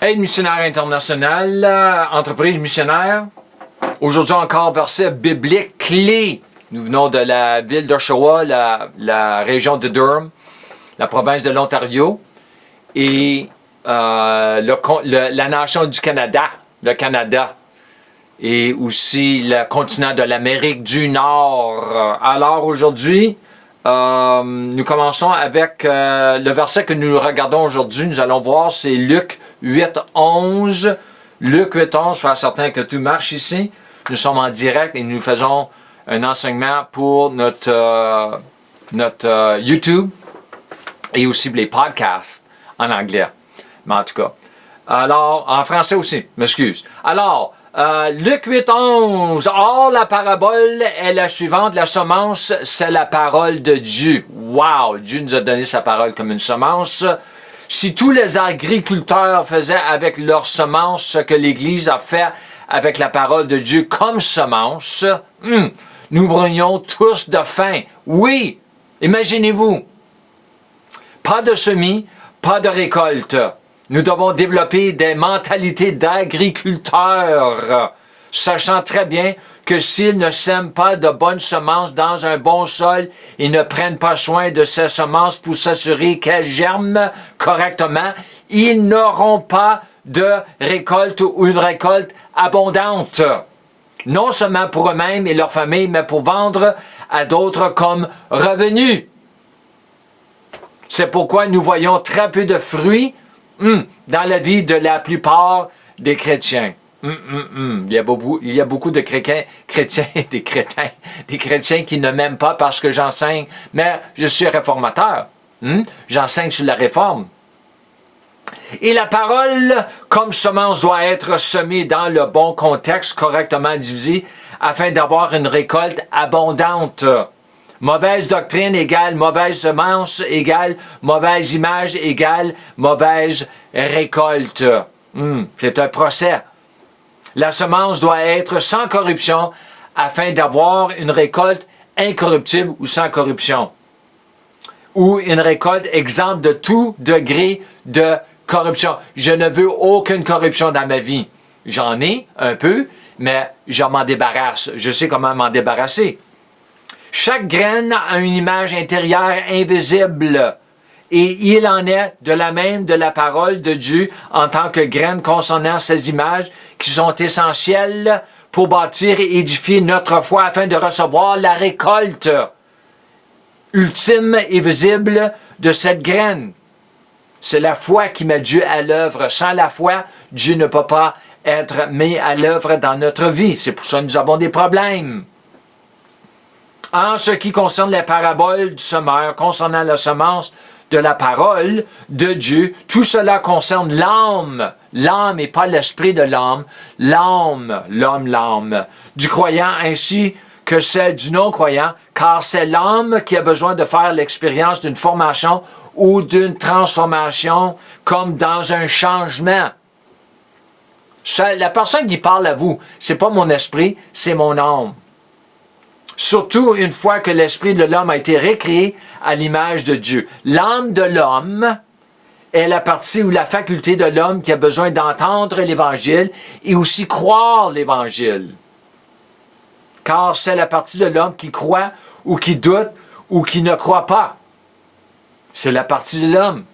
Aide missionnaire internationale, entreprise missionnaire. Aujourd'hui encore, verset biblique clé. Nous venons de la ville d'Oshawa, la région de Durham, la province de l'Ontario, et la nation du Canada, le Canada, et aussi le continent de l'Amérique du Nord. Alors aujourd'hui, nous commençons avec le verset que nous regardons aujourd'hui. Nous allons voir, c'est Luc 8:11. Luc 8:11, faire certain que tout marche ici. Nous sommes en direct et nous faisons un enseignement pour notre YouTube et aussi les podcasts en anglais. Mais en tout cas. Alors, en français aussi, m'excuse. Alors, Luc 8:11. Or, la parabole est la suivante. La semence, c'est la parole de Dieu. Wow! Dieu nous a donné sa parole comme une semence. Si tous les agriculteurs faisaient avec leur semence ce que l'Église a fait avec la parole de Dieu comme semence, nous mourrions tous de faim. Oui! Imaginez-vous. Pas de semis, pas de récolte. Nous devons développer des mentalités d'agriculteurs, sachant très bien que s'ils ne sèment pas de bonnes semences dans un bon sol et ne prennent pas soin de ces semences pour s'assurer qu'elles germent correctement, ils n'auront pas de récolte ou une récolte abondante. Non seulement pour eux-mêmes et leur famille, mais pour vendre à d'autres comme revenus. C'est pourquoi nous voyons très peu de fruits dans la vie de la plupart des chrétiens. Il y a beaucoup de chrétiens qui ne m'aiment pas parce que j'enseigne, mais je suis réformateur. J'enseigne sur la réforme. Et la parole, comme semence, doit être semée dans le bon contexte, correctement divisée, afin d'avoir une récolte abondante. Mauvaise doctrine égale mauvaise semence égale mauvaise image égale mauvaise récolte. C'est un procès. La semence doit être sans corruption afin d'avoir une récolte incorruptible ou sans corruption. Ou une récolte exempte de tout degré de corruption. Je ne veux aucune corruption dans ma vie. J'en ai un peu, mais je m'en débarrasse. Je sais comment m'en débarrasser. Chaque graine a une image intérieure invisible. Et il en est de la même de la parole de Dieu en tant que graine concernant ces images qui sont essentielles pour bâtir et édifier notre foi afin de recevoir la récolte ultime et visible de cette graine. C'est la foi qui met Dieu à l'œuvre. Sans la foi, Dieu ne peut pas être mis à l'œuvre dans notre vie. C'est pour ça que nous avons des problèmes. En ce qui concerne les paraboles du semeur, concernant la semence de la parole de Dieu, tout cela concerne l'âme. L'âme et pas l'esprit de l'âme. L'âme du croyant ainsi que celle du non-croyant, car c'est l'âme qui a besoin de faire l'expérience d'une formation ou d'une transformation comme dans un changement. La personne qui parle à vous, c'est pas mon esprit, c'est mon âme. Surtout une fois que l'esprit de l'homme a été recréé à l'image de Dieu. L'âme de l'homme est la partie ou la faculté de l'homme qui a besoin d'entendre l'Évangile et aussi croire l'Évangile. Car c'est la partie de l'homme qui croit ou qui doute ou qui ne croit pas. C'est la partie de l'homme.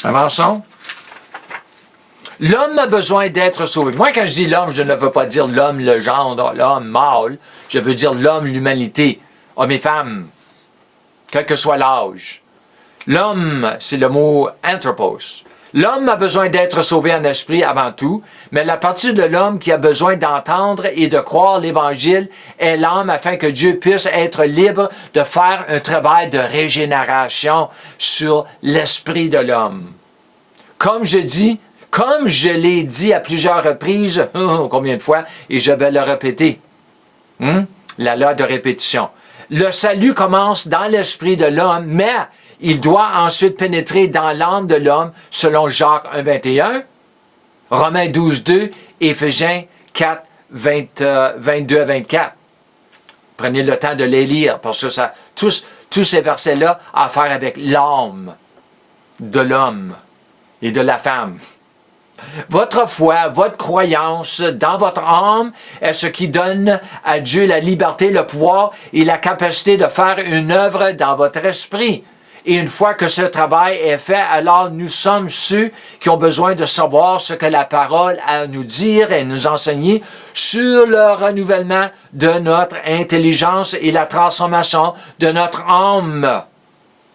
Avançons. L'homme a besoin d'être sauvé. Moi, quand je dis l'homme, je ne veux pas dire l'homme, le genre, l'homme mâle. Je veux dire l'homme, l'humanité, hommes et femmes, quel que soit l'âge. L'homme, c'est le mot anthropos. L'homme a besoin d'être sauvé en esprit avant tout, mais la partie de l'homme qui a besoin d'entendre et de croire l'Évangile est l'âme afin que Dieu puisse être libre de faire un travail de régénération sur l'esprit de l'homme. Comme je l'ai dit à plusieurs reprises, combien de fois, et je vais le répéter. La loi de répétition. Le salut commence dans l'esprit de l'homme, mais il doit ensuite pénétrer dans l'âme de l'homme, selon Jacques 1:21, Romains 12:2, Éphésiens 4, 22 à 24. Prenez le temps de les lire, parce que tous ces versets-là ont à faire avec l'âme. de l'homme et de la femme. Votre foi, votre croyance dans votre âme est ce qui donne à Dieu la liberté, le pouvoir et la capacité de faire une œuvre dans votre esprit. Et une fois que ce travail est fait, alors nous sommes ceux qui ont besoin de savoir ce que la parole a à nous dire et nous enseigner sur le renouvellement de notre intelligence et la transformation de notre âme.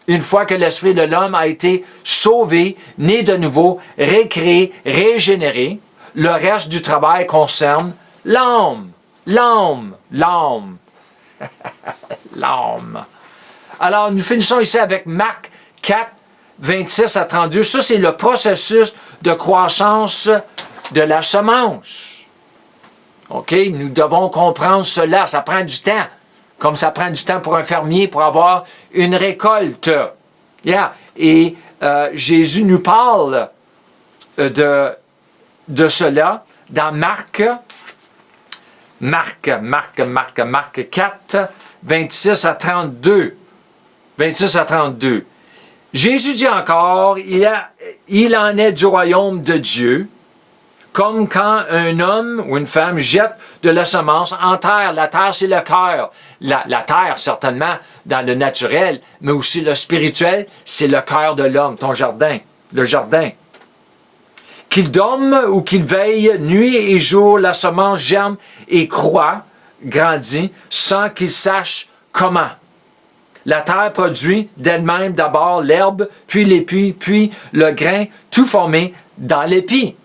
Une fois que l'esprit de l'homme a été sauvé, né de nouveau, récréé, régénéré, le reste du travail concerne l'âme. L'âme. L'âme. L'âme. Alors, nous finissons ici avec Marc 4, 26 à 32. Ça, c'est le processus de croissance de la semence. OK? Nous devons comprendre cela. Ça prend du temps. Comme ça prend du temps pour un fermier pour avoir une récolte. Yeah. Et Jésus nous parle de cela dans Marc 4, 26 à 32. 26 à 32. Jésus dit encore, il en est du royaume de Dieu, comme quand un homme ou une femme jette de la semence en terre. La terre, c'est le cœur. La terre, certainement, dans le naturel, mais aussi le spirituel, c'est le cœur de l'homme, ton jardin, le jardin. Qu'il dorme ou qu'il veille, nuit et jour, la semence germe et croît, grandit, sans qu'il sache comment. La terre produit d'elle-même d'abord l'herbe, puis l'épi, puis le grain, tout formé dans l'épi.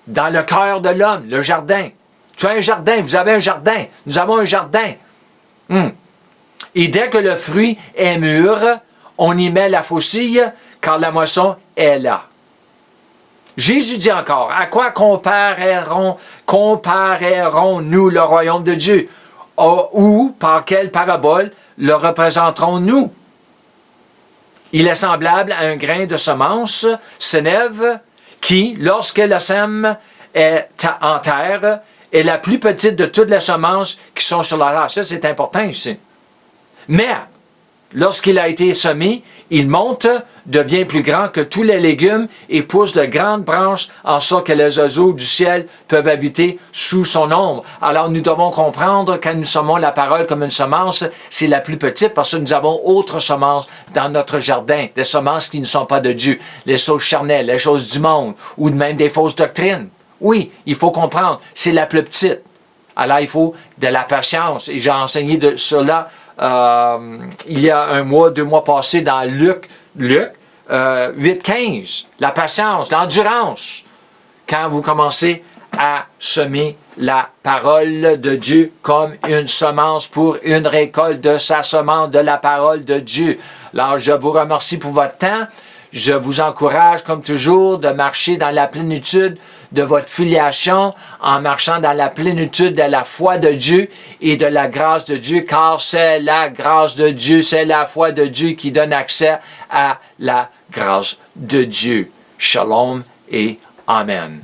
Dans le cœur de l'homme, le jardin. Tu as un jardin, vous avez un jardin, nous avons un jardin. Et dès que le fruit est mûr, on y met la faucille, car la moisson est là. Jésus dit encore, à quoi comparerons-nous le royaume de Dieu? Ou par quelle parabole le représenterons-nous? Il est semblable à un grain de semence sénève qui, lorsque la sème est en terre, est la plus petite de toutes les semences qui sont sur la terre. Ça, c'est important ici. Mais, lorsqu'il a été semé, il monte, devient plus grand que tous les légumes et pousse de grandes branches en sorte que les oiseaux du ciel peuvent habiter sous son ombre. Alors, nous devons comprendre quand nous semons la parole comme une semence, c'est la plus petite parce que nous avons autres semences dans notre jardin, des semences qui ne sont pas de Dieu, les choses charnelles, les choses du monde ou même des fausses doctrines. Oui, il faut comprendre, c'est la plus petite. Alors, il faut de la patience et j'ai enseigné de cela il y a 1 mois, 2 mois passés dans Luc 8-15. La patience, l'endurance. Quand vous commencez à semer la parole de Dieu comme une semence pour une récolte de sa semence de la parole de Dieu. Alors, je vous remercie pour votre temps. Je vous encourage, comme toujours, de marcher dans la plénitude de votre filiation, en marchant dans la plénitude de la foi de Dieu et de la grâce de Dieu, car c'est la grâce de Dieu, c'est la foi de Dieu qui donne accès à la grâce de Dieu. Shalom et Amen.